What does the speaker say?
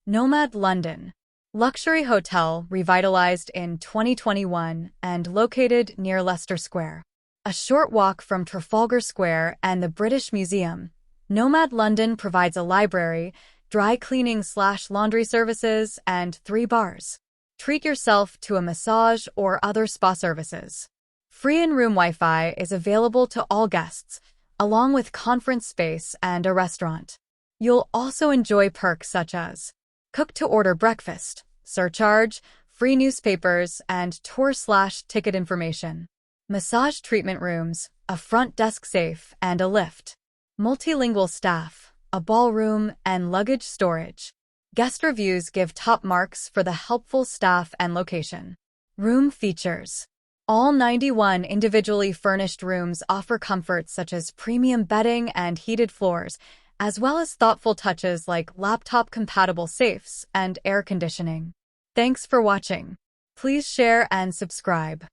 Nomad London. Luxury hotel revitalized in 2021 and located near Leicester Square. A short walk from Trafalgar Square and the British Museum, Nomad London provides a library, dry cleaning/laundry services, and 3 bars. Treat yourself to a massage or other spa services. Free in-room Wi-Fi is available to all guests, along with conference space and a restaurant. You'll also enjoy perks such as cook-to-order breakfast, surcharge, free newspapers, and tour/ticket information. Massage treatment rooms, a front desk safe, and a lift. Multilingual staff, a ballroom, and luggage storage. Guest reviews give top marks for the helpful staff and location. Room features. All 91 individually furnished rooms offer comforts such as premium bedding and heated floors, as well as thoughtful touches like laptop-compatible safes and air conditioning. Thanks for watching. Please share and subscribe.